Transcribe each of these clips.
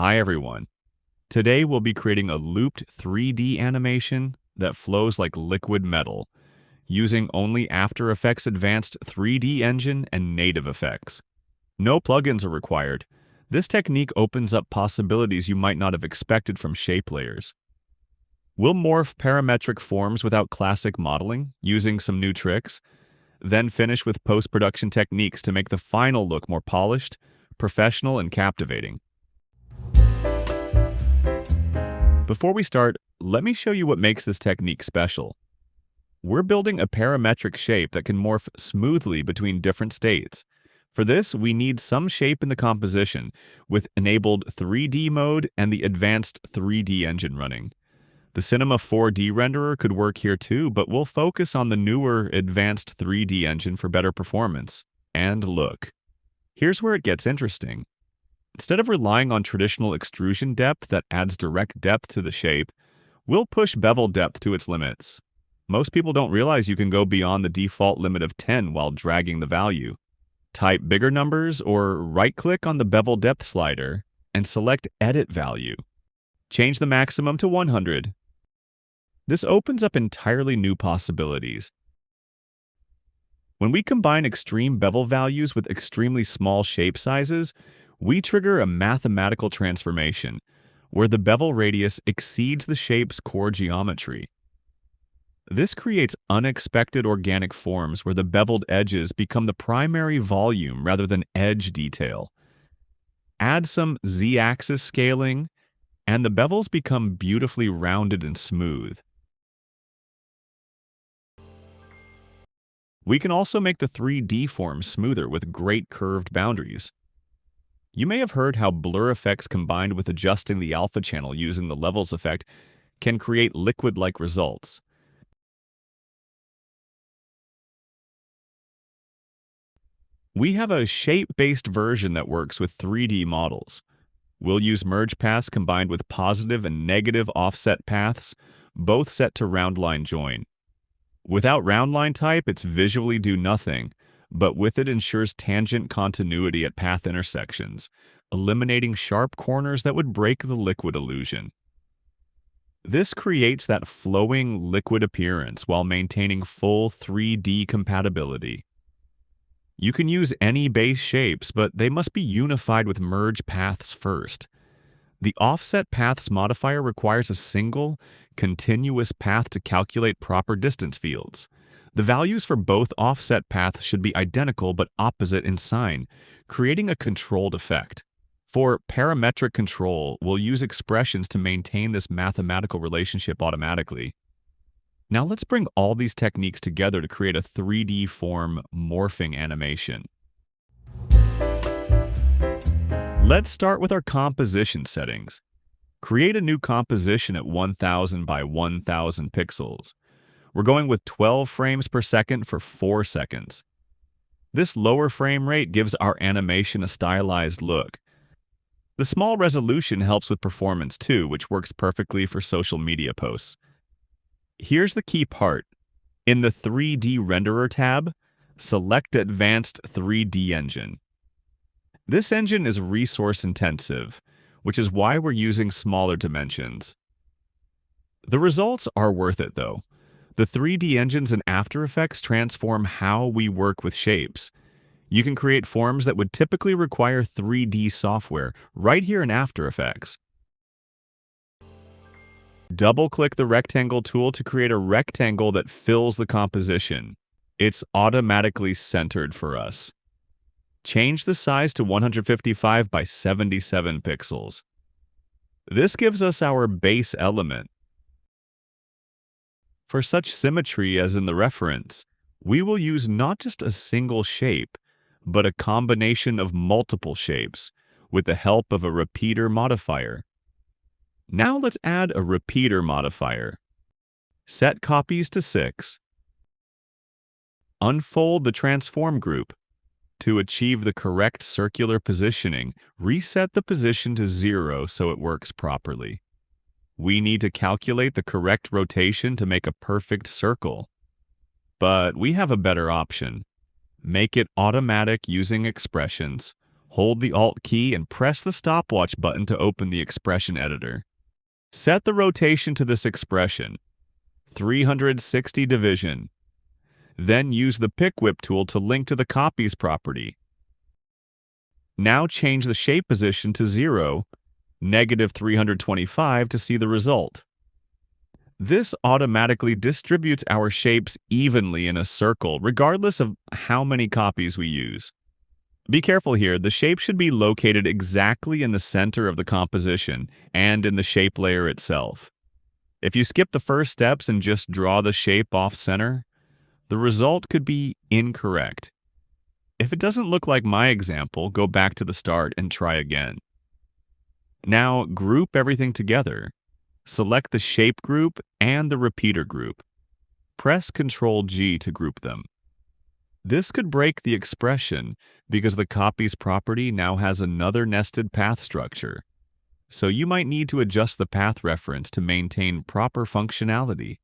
Hi everyone. Today we'll be creating a looped 3D animation that flows like liquid metal, using only After Effects Advanced 3D Engine and native effects. No plugins are required. This technique opens up possibilities you might not have expected from shape layers. We'll morph parametric forms without classic modeling, using some new tricks, then finish with post-production techniques to make the final look more polished, professional, and captivating. Before we start, let me show you what makes this technique special. We're building a parametric shape that can morph smoothly between different states. For this, we need some shape in the composition, with enabled 3D mode and the advanced 3D engine running. The Cinema 4D renderer could work here too, but we'll focus on the newer advanced 3D engine for better performance. And look, here's where it gets interesting. Instead of relying on traditional extrusion depth that adds direct depth to the shape, we'll push bevel depth to its limits. Most people don't realize you can go beyond the default limit of 10 while dragging the value. Type bigger numbers or right-click on the bevel depth slider and select Edit Value. Change the maximum to 100. This opens up entirely new possibilities. When we combine extreme bevel values with extremely small shape sizes, we trigger a mathematical transformation, where the bevel radius exceeds the shape's core geometry. This creates unexpected organic forms where the beveled edges become the primary volume rather than edge detail. Add some z-axis scaling, and the bevels become beautifully rounded and smooth. We can also make the 3D forms smoother with great curved boundaries. You may have heard how blur effects combined with adjusting the alpha channel using the levels effect can create liquid-like results. We have a shape-based version that works with 3D models. We'll use merge paths combined with positive and negative offset paths, both set to round line join. Without round line type, it's visually do nothing, but with it ensures tangent continuity at path intersections, eliminating sharp corners that would break the liquid illusion. This creates that flowing liquid appearance while maintaining full 3D compatibility. You can use any base shapes, but they must be unified with merge paths first. The offset paths modifier requires a single, continuous path to calculate proper distance fields. The values for both offset paths should be identical but opposite in sign, creating a controlled effect. For parametric control, we'll use expressions to maintain this mathematical relationship automatically. Now let's bring all these techniques together to create a 3D form morphing animation. Let's start with our composition settings. Create a new composition at 1000 by 1000 pixels. We're going with 12 frames per second for 4 seconds. This lower frame rate gives our animation a stylized look. The small resolution helps with performance too, which works perfectly for social media posts. Here's the key part. In the 3D Renderer tab, select Advanced 3D Engine. This engine is resource intensive, which is why we're using smaller dimensions. The results are worth it though. The 3D engines in After Effects transform how we work with shapes. You can create forms that would typically require 3D software right here in After Effects. Double-click the rectangle tool to create a rectangle that fills the composition. It's automatically centered for us. Change the size to 155 by 77 pixels. This gives us our base element. For such symmetry as in the reference, we will use not just a single shape, but a combination of multiple shapes with the help of a repeater modifier. Now let's add a repeater modifier. Set copies to 6. Unfold the transform group. To achieve the correct circular positioning, reset the position to 0 so it works properly. We need to calculate the correct rotation to make a perfect circle. But we have a better option. Make it automatic using expressions. Hold the Alt key and press the stopwatch button to open the expression editor. Set the rotation to this expression, 360 division. Then use the pick whip tool to link to the copies property. Now change the shape position to 0, -325 to see the result. This automatically distributes our shapes evenly in a circle, regardless of how many copies we use. Be careful here, the shape should be located exactly in the center of the composition and in the shape layer itself. If you skip the first steps and just draw the shape off center, the result could be incorrect. If it doesn't look like my example, go back to the start and try again. Now group everything together. Select the shape group and the repeater group. Press Ctrl G to group them. This could break the expression because the copies property now has another nested path structure. So you might need to adjust the path reference to maintain proper functionality.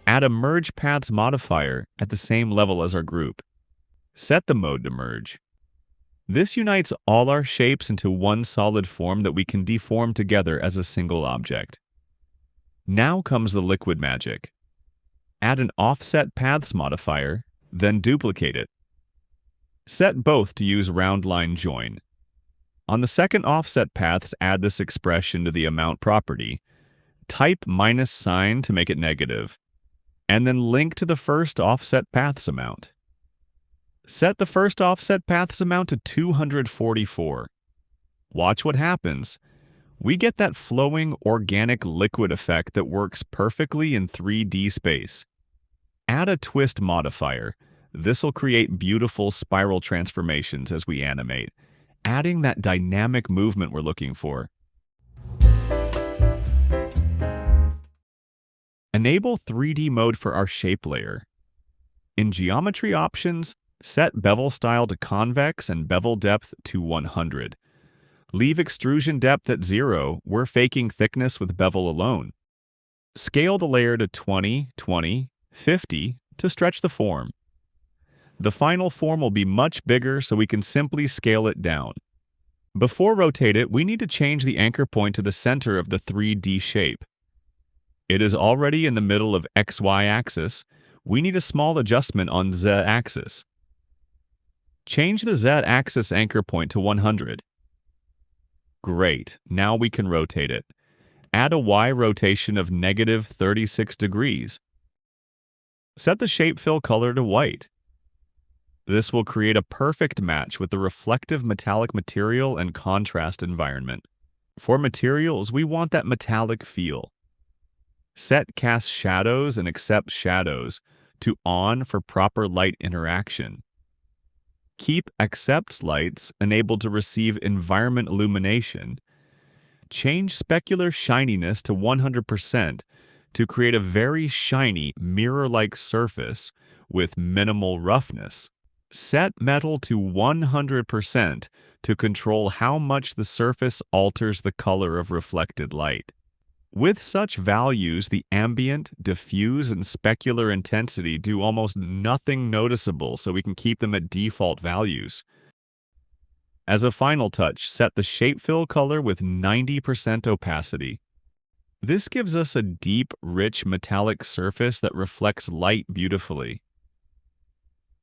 Add a Merge Paths modifier at the same level as our group. Set the mode to merge. This unites all our shapes into one solid form that we can deform together as a single object. Now comes the liquid magic. Add an Offset Paths modifier, then duplicate it. Set both to use round line join. On the second offset paths, add this expression to the amount property. Type -sign to make it negative, and then link to the first offset paths amount. Set the first offset paths amount to 244. Watch what happens. We get that flowing organic liquid effect that works perfectly in 3D space. Add a twist modifier. This will create beautiful spiral transformations as we animate, adding that dynamic movement we're looking for. Enable 3D mode for our shape layer. In geometry options, set bevel style to convex and bevel depth to 100. Leave extrusion depth at 0, we're faking thickness with bevel alone. Scale the layer to 20, 20, 50 to stretch the form. The final form will be much bigger, so we can simply scale it down. Before rotate it, we need to change the anchor point to the center of the 3D shape. It is already in the middle of XY axis. We need a small adjustment on Z axis. Change the Z axis anchor point to 100. Great, now we can rotate it. Add a Y rotation of -36 degrees. Set the shape fill color to white. This will create a perfect match with the reflective metallic material and contrast environment. For materials, we want that metallic feel. Set cast shadows and accept shadows to on for proper light interaction. Keep accepts lights enabled to receive environment illumination. Change specular shininess to 100% to create a very shiny mirror-like surface with minimal roughness. Set metal to 100% to control how much the surface alters the color of reflected light. With such values, the ambient, diffuse, and specular intensity do almost nothing noticeable, so we can keep them at default values. As a final touch, set the shape fill color with 90% opacity. This gives us a deep, rich metallic surface that reflects light beautifully.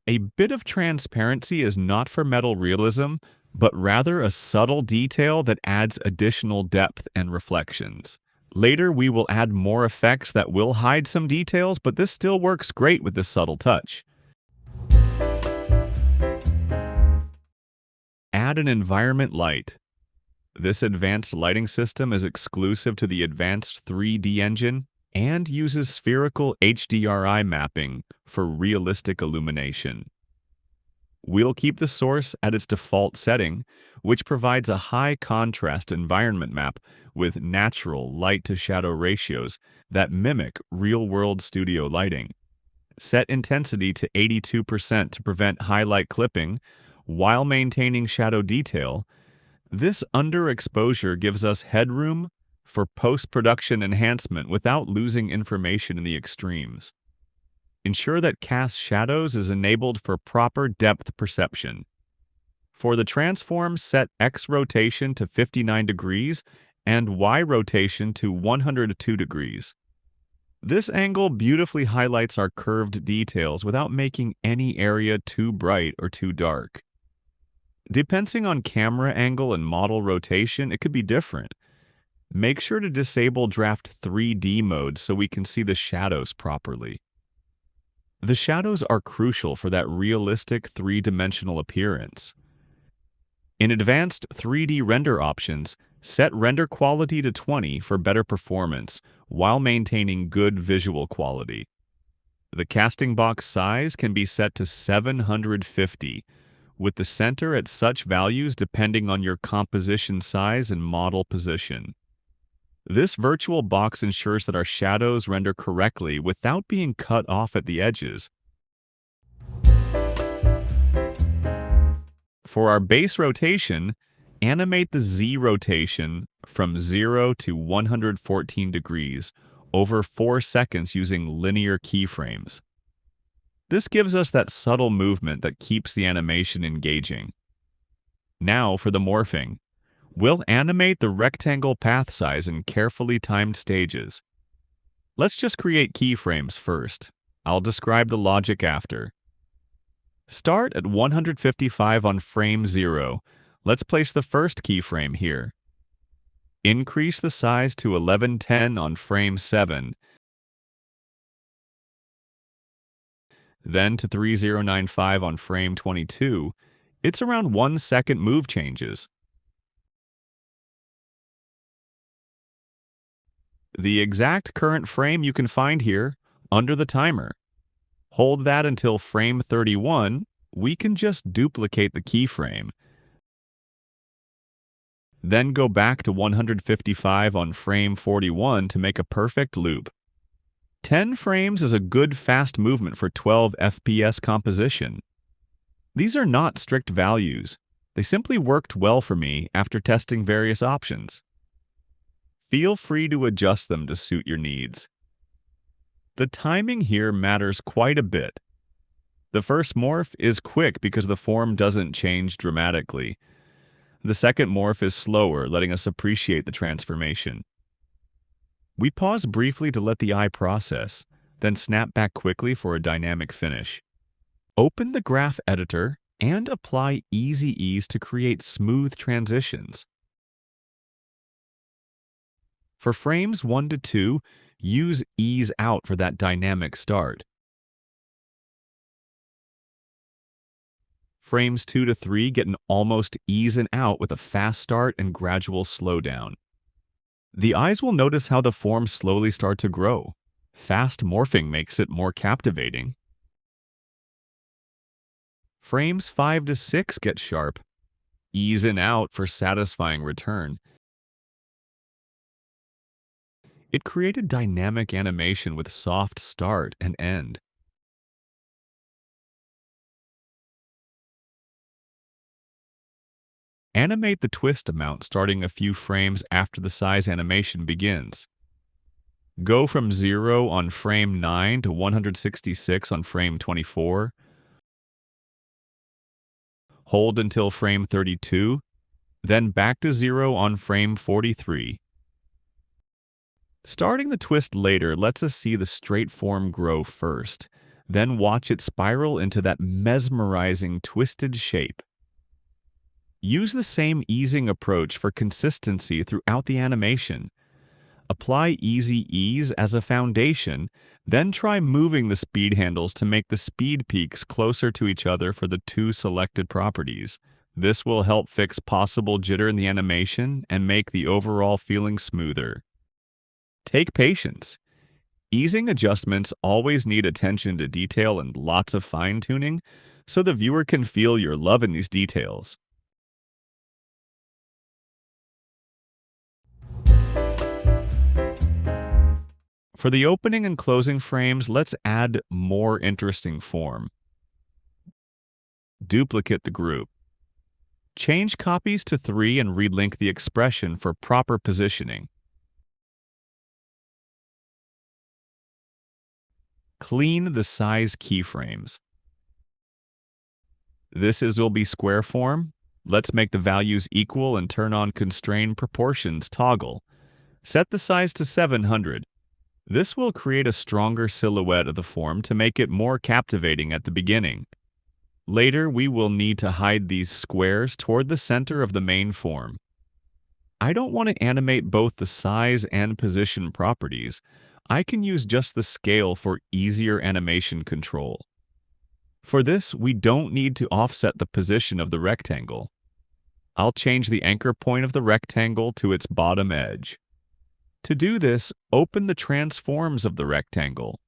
A bit of transparency is not for metal realism, but rather a subtle detail that adds additional depth and reflections. Later, we will add more effects that will hide some details, but this still works great with this subtle touch. Add an environment light. This advanced lighting system is exclusive to the advanced 3D engine and uses spherical HDRI mapping for realistic illumination. We'll keep the source at its default setting, which provides a high contrast environment map with natural light-to-shadow ratios that mimic real-world studio lighting. Set intensity to 82% to prevent highlight clipping while maintaining shadow detail. This underexposure gives us headroom for post-production enhancement without losing information in the extremes. Ensure that cast shadows is enabled for proper depth perception. For the transform, set X rotation to 59 degrees and Y rotation to 102 degrees. This angle beautifully highlights our curved details without making any area too bright or too dark. Depending on camera angle and model rotation, it could be different. Make sure to disable Draft 3D mode so we can see the shadows properly. The shadows are crucial for that realistic three-dimensional appearance. In advanced 3D render options, set render quality to 20 for better performance while maintaining good visual quality. The casting box size can be set to 750, with the center at such values depending on your composition size and model position. This virtual box ensures that our shadows render correctly without being cut off at the edges. For our base rotation, animate the Z rotation from 0 to 114 degrees over 4 seconds using linear keyframes. This gives us that subtle movement that keeps the animation engaging. Now for the morphing. We'll animate the rectangle path size in carefully timed stages. Let's just create keyframes first. I'll describe the logic after. Start at 155 on frame 0. Let's place the first keyframe here. Increase the size to 1110 on frame 7. Then to 3095 on frame 22. It's around 1 second move changes. The exact current frame you can find here under the timer. Hold that until frame 31. We can just duplicate the keyframe. Then go back to 155 on frame 41 to make a perfect loop. 10 frames is a good fast movement for 12 FPS composition. These are not strict values. They simply worked well for me after testing various options. Feel free to adjust them to suit your needs. The timing here matters quite a bit. The first morph is quick because the form doesn't change dramatically. The second morph is slower, letting us appreciate the transformation. We pause briefly to let the eye process, then snap back quickly for a dynamic finish. Open the graph editor and apply Easy Ease to create smooth transitions. For frames 1 to 2, use Ease Out for that dynamic start. Frames 2 to 3 get an almost ease in out with a fast start and gradual slowdown. The eyes will notice how the forms slowly start to grow. Fast morphing makes it more captivating. Frames 5 to 6 get sharp. Ease in out for satisfying return. It created dynamic animation with soft start and end. Animate the twist amount starting a few frames after the size animation begins. Go from 0 on frame 9 to 166 on frame 24. Hold until frame 32, then back to 0 on frame 43. Starting the twist later lets us see the straight form grow first, then watch it spiral into that mesmerizing twisted shape. Use the same easing approach for consistency throughout the animation. Apply Easy Ease as a foundation, then try moving the speed handles to make the speed peaks closer to each other for the two selected properties. This will help fix possible jitter in the animation and make the overall feeling smoother. Take patience. Easing adjustments always need attention to detail and lots of fine-tuning, so the viewer can feel your love in these details. For the opening and closing frames, let's add more interesting form. Duplicate the group. Change copies to 3 and relink the expression for proper positioning. Clean the size keyframes. This will be square form, Let's make the values equal and turn on Constrain Proportions toggle. Set the size to 700. This will create a stronger silhouette of the form to make it more captivating at the beginning. Later, we will need to hide these squares toward the center of the main form. I don't want to animate both the size and position properties. I can use just the scale for easier animation control. For this, we don't need to offset the position of the rectangle. I'll change the anchor point of the rectangle to its bottom edge. To do this, open the transforms of the rectangle.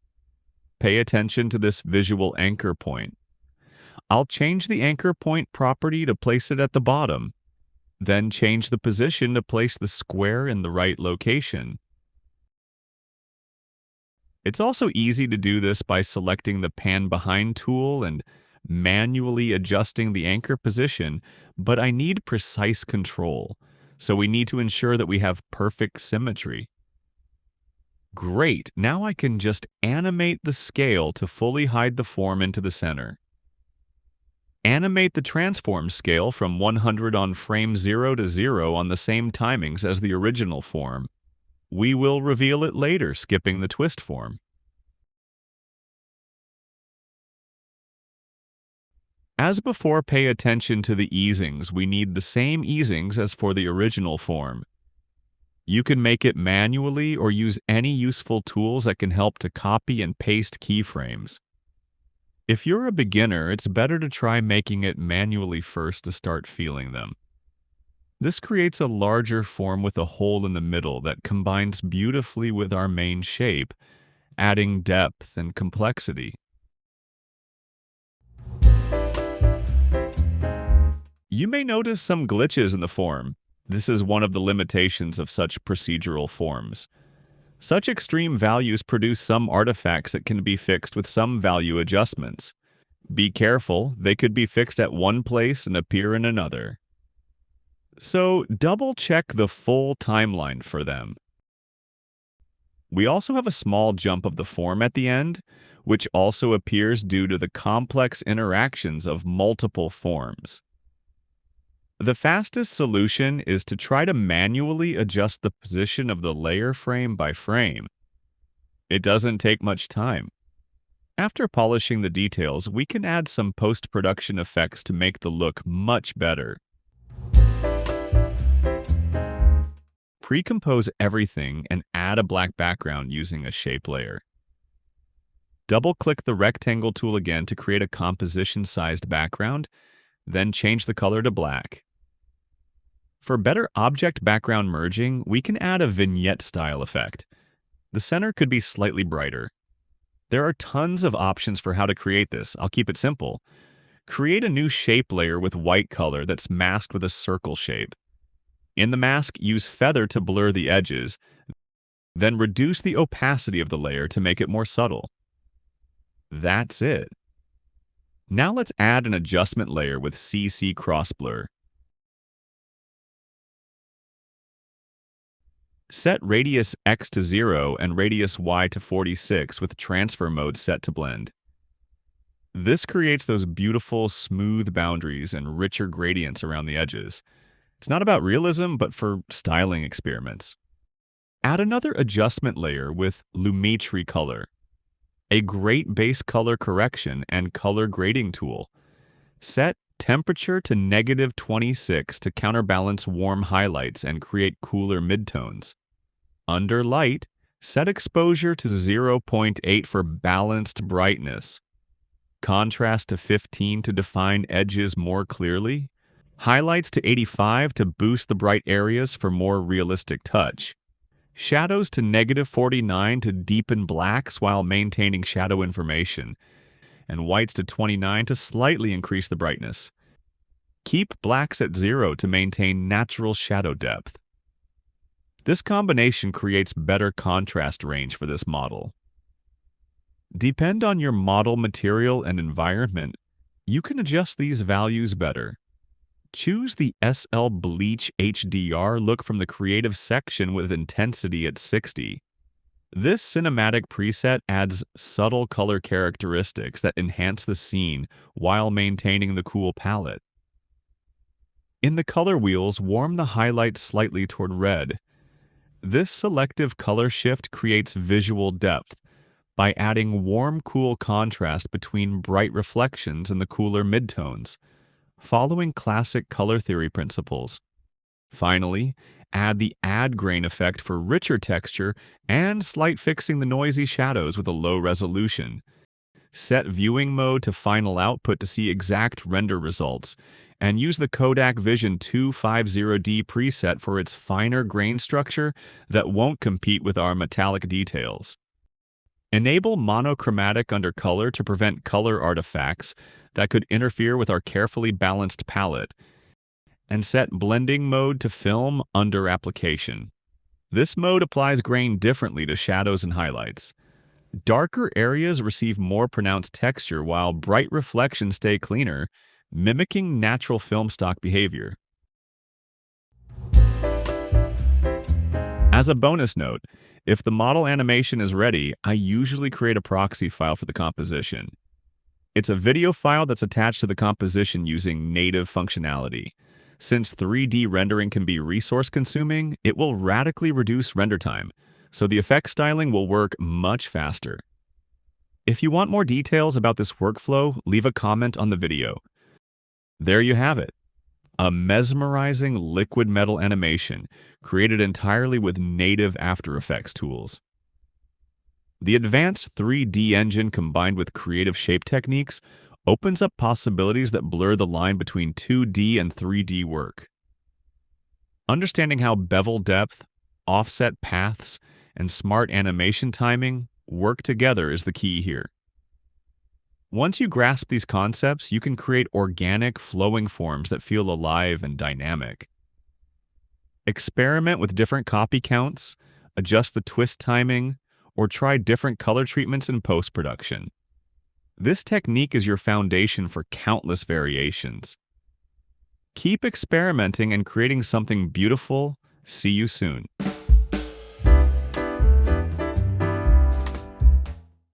Pay attention to this visual anchor point. I'll change the anchor point property to place it at the bottom, then change the position to place the square in the right location. It's also easy to do this by selecting the Pan Behind tool and manually adjusting the anchor position, but I need precise control, so we need to ensure that we have perfect symmetry. Great, now I can just animate the scale to fully hide the form into the center. Animate the transform scale from 100 on frame 0 to 0 on the same timings as the original form. We will reveal it later, skipping the twist form. As before, pay attention to the easings. We need the same easings as for the original form. You can make it manually or use any useful tools that can help to copy and paste keyframes. If you're a beginner, it's better to try making it manually first to start feeling them. This creates a larger form with a hole in the middle that combines beautifully with our main shape, adding depth and complexity. You may notice some glitches in the form. This is one of the limitations of such procedural forms. Such extreme values produce some artifacts that can be fixed with some value adjustments. Be careful, they could be fixed at one place and appear in another. So double-check the full timeline for them. We also have a small jump of the form at the end, which also appears due to the complex interactions of multiple forms. The fastest solution is to try to manually adjust the position of the layer frame by frame. It doesn't take much time. After polishing the details, we can add some post-production effects to make the look much better. Pre-compose everything and add a black background using a shape layer. Double-click the rectangle tool again to create a composition-sized background, then change the color to black. For better object background merging, we can add a vignette style effect. The center could be slightly brighter. There are tons of options for how to create this. I'll keep it simple. Create a new shape layer with white color that's masked with a circle shape. In the mask, use feather to blur the edges, then reduce the opacity of the layer to make it more subtle. That's it. Now let's add an adjustment layer with CC Cross Blur. Set radius X to 0 and radius Y to 46 with transfer mode set to blend. This creates those beautiful, smooth boundaries and richer gradients around the edges. It's not about realism, but for styling experiments. Add another adjustment layer with Lumetri Color, a great base color correction and color grading tool. Set temperature to -26 to counterbalance warm highlights and create cooler midtones. Under light, set exposure to 0.8 for balanced brightness. Contrast to 15 to define edges more clearly. Highlights to 85 to boost the bright areas for more realistic touch. Shadows to -49 to deepen blacks while maintaining shadow information. And whites to 29 to slightly increase the brightness. Keep blacks at 0 to maintain natural shadow depth. This combination creates better contrast range for this model. Depend on your model material and environment. You can adjust these values better. Choose the SL Bleach HDR look from the Creative section with intensity at 60. This cinematic preset adds subtle color characteristics that enhance the scene while maintaining the cool palette. In the color wheels, warm the highlights slightly toward red. This selective color shift creates visual depth by adding warm-cool contrast between bright reflections and the cooler midtones, following classic color theory principles. Finally, add the add grain effect for richer texture and slight fixing the noisy shadows with a low resolution. Set viewing mode to final output to see exact render results, and use the Kodak Vision 250D preset for its finer grain structure that won't compete with our metallic details. Enable monochromatic undercolor to prevent color artifacts that could interfere with our carefully balanced palette, and set blending mode to film under application. This mode applies grain differently to shadows and highlights. Darker areas receive more pronounced texture while bright reflections stay cleaner, mimicking natural film stock behavior. As a bonus note, if the model animation is ready, I usually create a proxy file for the composition. It's a video file that's attached to the composition using native functionality. Since 3D rendering can be resource-consuming, it will radically reduce render time, so the effect styling will work much faster. If you want more details about this workflow, leave a comment on the video. There you have it. A mesmerizing liquid metal animation created entirely with native After Effects tools. The advanced 3D engine combined with creative shape techniques opens up possibilities that blur the line between 2D and 3D work. Understanding how bevel depth, offset paths, and smart animation timing work together is the key here. Once you grasp these concepts, you can create organic, flowing forms that feel alive and dynamic. Experiment with different copy counts, adjust the twist timing, or try different color treatments in post-production. This technique is your foundation for countless variations. Keep experimenting and creating something beautiful. See you soon.